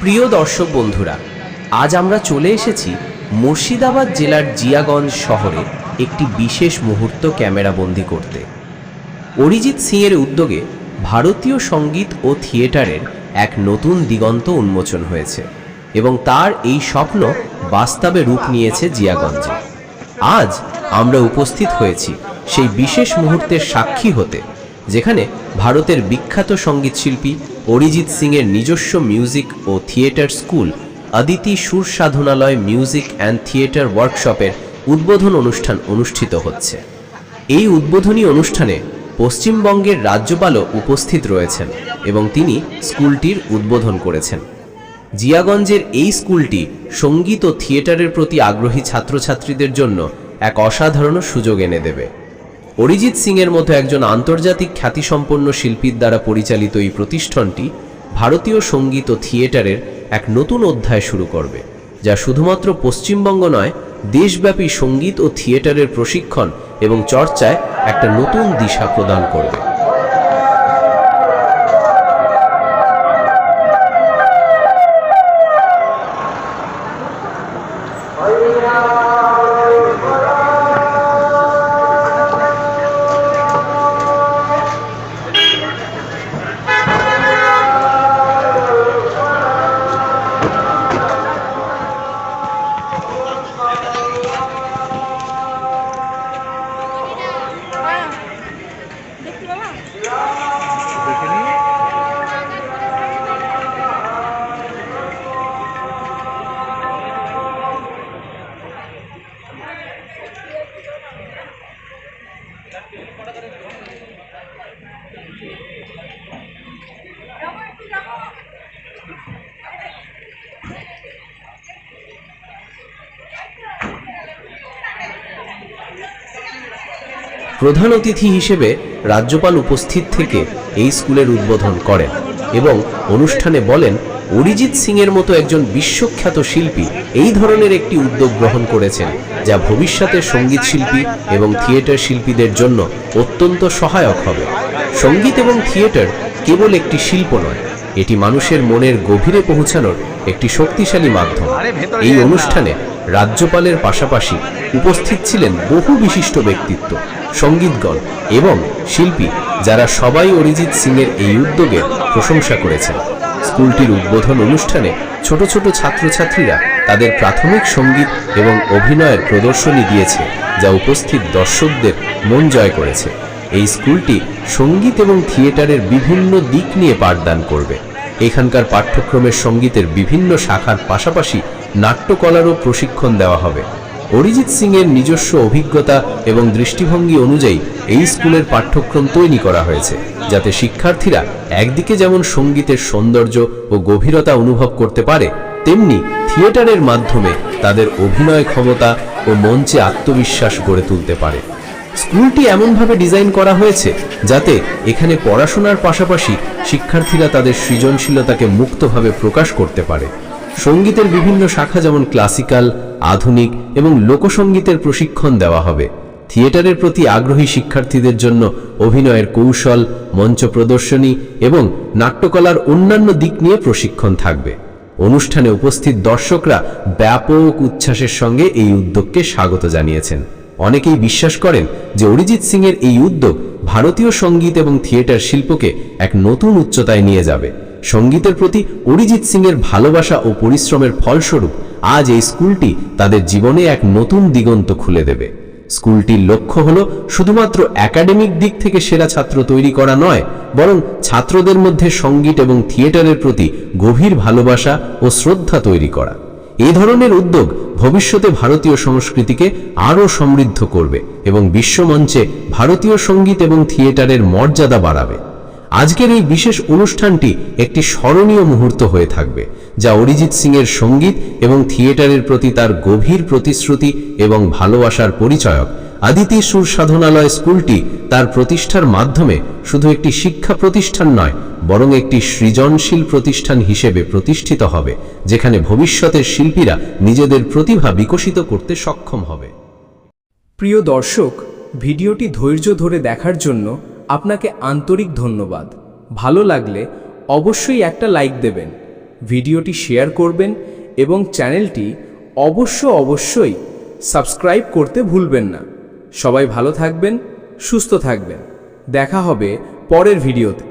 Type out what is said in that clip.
প্রিয় দর্শক বন্ধুরা, আজ আমরা চলে এসেছি মুর্শিদাবাদ জেলার জিয়াগঞ্জ শহরে একটি বিশেষ মুহূর্ত ক্যামেরাবন্দি করতে। অরিজিৎ সিংয়ের উদ্যোগে ভারতীয় সঙ্গীত ও থিয়েটারের এক নতুন দিগন্ত উন্মোচন হয়েছে এবং তার এই স্বপ্ন বাস্তবে রূপ নিয়েছে জিয়াগঞ্জে। আজ আমরা উপস্থিত হয়েছি সেই বিশেষ মুহূর্তের সাক্ষী হতে, যেখানে ভারতের বিখ্যাত সঙ্গীতশিল্পী অরিজিৎ সিংয়ের নিজস্ব মিউজিক ও থিয়েটার স্কুল অদিতি সুর সাধনালয় মিউজিক অ্যান্ড থিয়েটার ওয়ার্কশপের উদ্বোধন অনুষ্ঠান অনুষ্ঠিত হচ্ছে। এই উদ্বোধনী অনুষ্ঠানে পশ্চিমবঙ্গের রাজ্যপালও উপস্থিত রয়েছেন এবং তিনি স্কুলটির উদ্বোধন করেছেন। জিয়াগঞ্জের এই স্কুলটি সঙ্গীত ও থিয়েটারের প্রতি আগ্রহী ছাত্রছাত্রীদের জন্য এক অসাধারণ সুযোগ এনে দেবে। অরিজিৎ সিংয়ের মতো একজন আন্তর্জাতিক খ্যাতিসম্পন্ন শিল্পীর দ্বারা পরিচালিত এই প্রতিষ্ঠানটি ভারতীয় সঙ্গীত ও থিয়েটারের এক নতুন অধ্যায় শুরু করবে, যা শুধুমাত্র পশ্চিমবঙ্গ নয়, দেশব্যাপী সঙ্গীত ও থিয়েটারের প্রশিক্ষণ এবং চর্চায় একটা নতুন দিশা প্রদান করবে। প্রধান অতিথি হিসেবে রাজ্যপাল উপস্থিত থেকে এই স্কুলের উদ্বোধন করেন এবং অনুষ্ঠানে বলেন, অরিজিৎ সিংয়ের মতো একজন বিশ্বখ্যাত শিল্পী এই ধরনের একটি উদ্যোগ গ্রহণ করেছেন, যা ভবিষ্যতের সঙ্গীত শিল্পী এবং থিয়েটার শিল্পীদের জন্য অত্যন্ত সহায়ক হবে। সঙ্গীত এবং থিয়েটার কেবল একটি শিল্প নয়, এটি মানুষের মনের গভীরে পৌঁছানোর একটি শক্তিশালী মাধ্যম। এই অনুষ্ঠানে রাজ্যপালের পাশাপাশি উপস্থিত ছিলেন বহু বিশিষ্ট ব্যক্তিত্ব, সঙ্গীতগণ এবং শিল্পী, যারা সবাই অরিজিৎ সিংয়ের এই উদ্যোগের প্রশংসা করেছেন। স্কুলটির উদ্বোধন অনুষ্ঠানে ছোট ছোট ছাত্রছাত্রীরা তাদের প্রাথমিক সঙ্গীত এবং অভিনয়ের প্রদর্শনী দিয়েছে, যা উপস্থিত দর্শকদের মন জয় করেছে। এই স্কুলটি সঙ্গীত এবং থিয়েটারের বিভিন্ন দিক নিয়ে পাঠদান করবে। এখানকার পাঠ্যক্রমের সঙ্গীতের বিভিন্ন শাখার পাশাপাশি নাট্যকলারও প্রশিক্ষণ দেওয়া হবে। অরিজিৎ সিংয়ের নিজস্ব অভিজ্ঞতা এবং দৃষ্টিভঙ্গি অনুযায়ী এই স্কুলের পাঠ্যক্রম তৈরি করা হয়েছে, যাতে শিক্ষার্থীরা একদিকে যেমন সঙ্গীতের সৌন্দর্য ও গভীরতা অনুভব করতে পারে, তেমনি থিয়েটারের মাধ্যমে তাদের অভিনয় ক্ষমতা ও মঞ্চে আত্মবিশ্বাস গড়ে তুলতে পারে। স্কুলটি এমনভাবে ডিজাইন করা হয়েছে যাতে এখানে পড়াশোনার পাশাপাশি শিক্ষার্থীরা তাদের সৃজনশীলতাকে মুক্তভাবে প্রকাশ করতে পারে। সঙ্গীতের বিভিন্ন শাখা যেমন ক্লাসিক্যাল, আধুনিক এবং লোকসঙ্গীতের প্রশিক্ষণ দেওয়া হবে। থিয়েটারের প্রতি আগ্রহী শিক্ষার্থীদের জন্য অভিনয়ের কৌশল, মঞ্চ প্রদর্শনী এবং নাট্যকলার অন্যান্য দিক নিয়ে প্রশিক্ষণ থাকবে। অনুষ্ঠানে উপস্থিত দর্শকরা ব্যাপক উচ্ছ্বাসের সঙ্গে এই উদ্যোগকে স্বাগত জানিয়েছেন। অনেকেই বিশ্বাস করেন যে অরিজিৎ সিংয়ের এই উদ্যোগ ভারতীয় সঙ্গীত এবং থিয়েটার শিল্পকে এক নতুন উচ্চতায় নিয়ে যাবে। সঙ্গীতের প্রতি অরিজিৎ সিংয়ের ভালোবাসা ও পরিশ্রমের ফলস্বরূপ আজ এই স্কুলটি তাদের জীবনে এক নতুন দিগন্ত খুলে দেবে। স্কুলটির লক্ষ্য হলো শুধুমাত্র একাডেমিক দিক থেকে সেরা ছাত্র তৈরি করা নয়, বরং ছাত্রদের মধ্যে সঙ্গীত এবং থিয়েটারের প্রতি গভীর ভালোবাসা ও শ্রদ্ধা তৈরি করা। এই ধরনের উদ্যোগ ভবিষ্যতে ভারতীয় সংস্কৃতিকে আরও সমৃদ্ধ করবে এবং বিশ্বমঞ্চে ভারতীয় সঙ্গীত এবং থিয়েটারের মর্যাদা বাড়াবে। আজকের এই বিশেষ অনুষ্ঠানটি একটি স্মরণীয় মুহূর্ত হয়ে থাকবে, যা অরিজিৎ সিংয়ের সঙ্গীত এবং থিয়েটারের প্রতি তার গভীর প্রতিশ্রুতি এবং ভালোবাসার পরিচয়ক। অদিতি সুর সাধনালয় স্কুলটি তার প্রতিষ্ঠার মাধ্যমে শুধু একটি শিক্ষা প্রতিষ্ঠান নয়, বরং একটি সৃজনশীল প্রতিষ্ঠান হিসেবে প্রতিষ্ঠিত হবে, যেখানে ভবিষ্যতের শিল্পীরা নিজেদের প্রতিভা বিকশিত করতে সক্ষম হবে। প্রিয় দর্শক, ভিডিওটি ধৈর্য ধরে দেখার জন্য আপনাকে আন্তরিক ধন্যবাদ। ভালো লাগলে অবশ্যই একটা লাইক দেবেন, ভিডিওটি শেয়ার করবেন এবং চ্যানেলটি অবশ্যই সাবস্ক্রাইব করতে ভুলবেন না। সবাই ভালো থাকবেন, সুস্থ থাকবেন। দেখা হবে পরের ভিডিওতে।